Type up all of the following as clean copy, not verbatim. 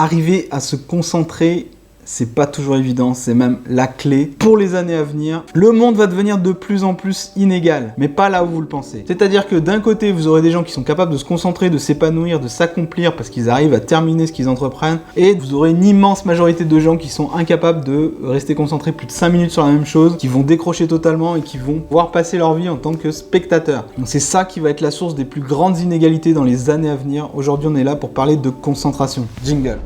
Arriver à se concentrer, c'est pas toujours évident, c'est même la clé pour les années à venir. Le monde va devenir de plus en plus inégal, mais pas là où vous le pensez. C'est-à-dire que d'un côté, vous aurez des gens qui sont capables de se concentrer, de s'épanouir, de s'accomplir parce qu'ils arrivent à terminer ce qu'ils entreprennent, et vous aurez une immense majorité de gens qui sont incapables de rester concentrés plus de 5 minutes sur la même chose, qui vont décrocher totalement et qui vont pouvoir passer leur vie en tant que spectateurs. Donc c'est ça qui va être la source des plus grandes inégalités dans les années à venir. Aujourd'hui, on est là pour parler de concentration. Jingle.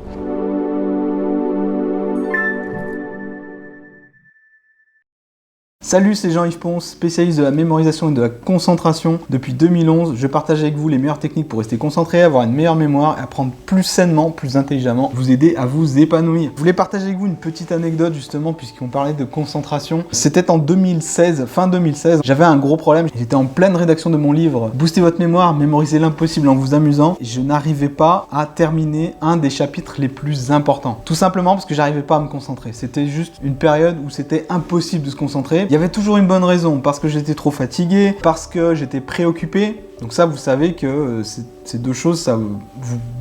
Salut, c'est Jean-Yves Ponce, spécialiste de la mémorisation et de la concentration. Depuis 2011, je partage avec vous les meilleures techniques pour rester concentré, avoir une meilleure mémoire, apprendre plus sainement, plus intelligemment, vous aider à vous épanouir. Je voulais partager avec vous une petite anecdote justement puisqu'on parlait de concentration. C'était en 2016, fin 2016, j'avais un gros problème. J'étais en pleine rédaction de mon livre « Booster votre mémoire, mémoriser l'impossible en vous amusant » et je n'arrivais pas à terminer un des chapitres les plus importants. Tout simplement parce que j'arrivais pas à me concentrer. C'était juste une période où c'était impossible de se concentrer. Il y avait toujours une bonne raison, parce que j'étais trop fatigué, parce que j'étais préoccupé. Donc ça, vous savez que ces deux choses, ça vous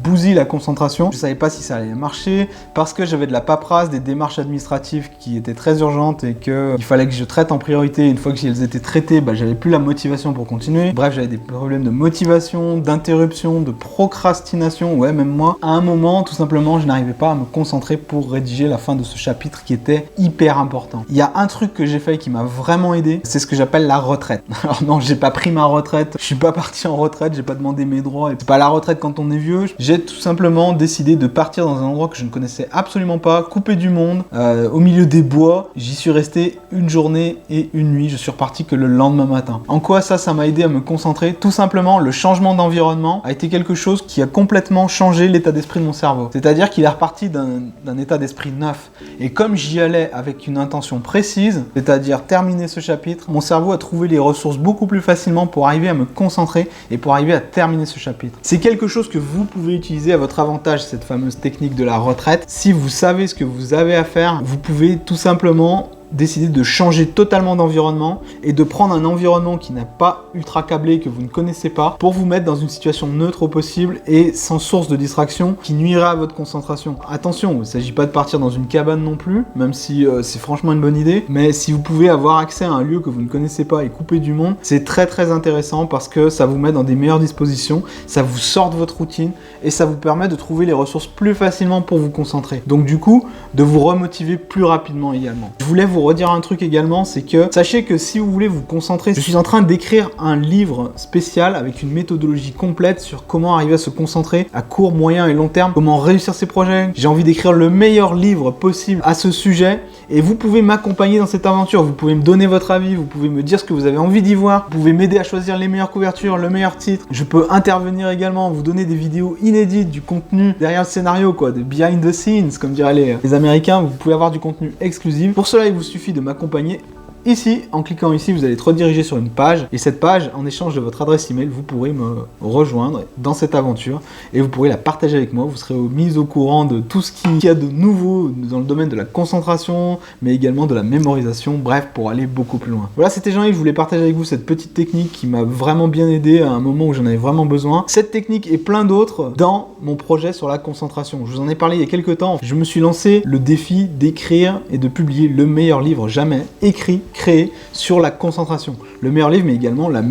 bousille la concentration. Je savais pas si ça allait marcher, parce que j'avais de la paperasse, des démarches administratives qui étaient très urgentes et qu'il fallait que je traite en priorité. Une fois que elles étaient traitées, j'avais plus la motivation pour continuer. Bref, j'avais des problèmes de motivation, d'interruption, de procrastination. Ouais, même moi, à un moment, tout simplement, je n'arrivais pas à me concentrer pour rédiger la fin de ce chapitre qui était hyper important. Il y a un truc que j'ai fait qui m'a vraiment aidé, c'est ce que j'appelle la retraite. Alors non, j'ai pas pris ma retraite, je suis pas parti en retraite, j'ai pas demandé mes droits, et c'est pas la retraite quand on est vieux. J'ai tout simplement décidé de partir dans un endroit que je ne connaissais absolument pas, coupé du monde, au milieu des bois. J'y suis resté une journée et une nuit, je suis reparti que le lendemain matin. En quoi ça m'a aidé à me concentrer? Tout simplement, le changement d'environnement a été quelque chose qui a complètement changé l'état d'esprit de mon cerveau. C'est-à-dire qu'il est reparti d'un état d'esprit neuf. Et comme j'y allais avec une intention précise, c'est-à-dire terminer ce chapitre, mon cerveau a trouvé les ressources beaucoup plus facilement pour arriver à me concentrer et pour arriver à terminer ce chapitre. C'est quelque chose que vous pouvez utiliser à votre avantage, cette fameuse technique de la retraite. Si vous savez ce que vous avez à faire, vous pouvez tout simplement décider de changer totalement d'environnement et de prendre un environnement qui n'a pas ultra câblé, que vous ne connaissez pas, pour vous mettre dans une situation neutre au possible et sans source de distraction qui nuira à votre concentration. Attention, il ne s'agit pas de partir dans une cabane non plus, même si c'est franchement une bonne idée, mais si vous pouvez avoir accès à un lieu que vous ne connaissez pas et coupé du monde, c'est très très intéressant parce que ça vous met dans des meilleures dispositions, ça vous sort de votre routine et ça vous permet de trouver les ressources plus facilement pour vous concentrer. Donc du coup, de vous remotiver plus rapidement également. Je voulais vous redire un truc également, c'est que sachez que si vous voulez vous concentrer, je suis en train d'écrire un livre spécial avec une méthodologie complète sur comment arriver à se concentrer à court, moyen et long terme, comment réussir ses projets. J'ai envie d'écrire le meilleur livre possible à ce sujet et vous pouvez m'accompagner dans cette aventure. Vous pouvez me donner votre avis, vous pouvez me dire ce que vous avez envie d'y voir, vous pouvez m'aider à choisir les meilleures couvertures, le meilleur titre. Je peux intervenir également, vous donner des vidéos inédites, du contenu derrière le scénario, quoi, de behind the scenes, comme diraient les Américains. Vous pouvez avoir du contenu exclusif. Pour cela, il vous suffit de m'accompagner ici. En cliquant ici, vous allez être redirigé sur une page et cette page, en échange de votre adresse email, vous pourrez me rejoindre dans cette aventure et vous pourrez la partager avec moi. Vous serez mis au courant de tout ce qu'il y a de nouveau dans le domaine de la concentration, mais également de la mémorisation, bref, pour aller beaucoup plus loin. Voilà, c'était Jean-Yves, je voulais partager avec vous cette petite technique qui m'a vraiment bien aidé à un moment où j'en avais vraiment besoin. Cette technique et plein d'autres dans mon projet sur la concentration. Je vous en ai parlé il y a quelques temps. Je me suis lancé le défi d'écrire et de publier le meilleur livre jamais écrit, créé sur la concentration. Le meilleur livre, mais également le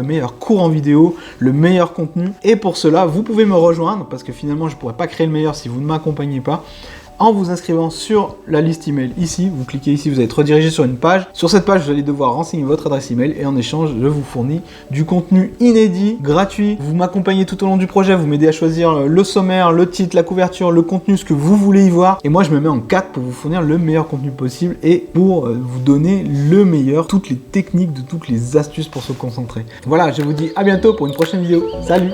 meilleur cours en vidéo, le meilleur contenu. Et pour cela, vous pouvez me rejoindre, parce que finalement, je ne pourrais pas créer le meilleur si vous ne m'accompagnez pas, en vous inscrivant sur la liste email ici. Vous cliquez ici, vous allez être redirigé sur une page. Sur cette page, vous allez devoir renseigner votre adresse email et en échange, je vous fournis du contenu inédit, gratuit. Vous m'accompagnez tout au long du projet, vous m'aidez à choisir le sommaire, le titre, la couverture, le contenu, ce que vous voulez y voir. Et moi, je me mets en 4 pour vous fournir le meilleur contenu possible et pour vous donner le meilleur, toutes les techniques, de toutes les astuces pour se concentrer. Voilà, je vous dis à bientôt pour une prochaine vidéo. Salut!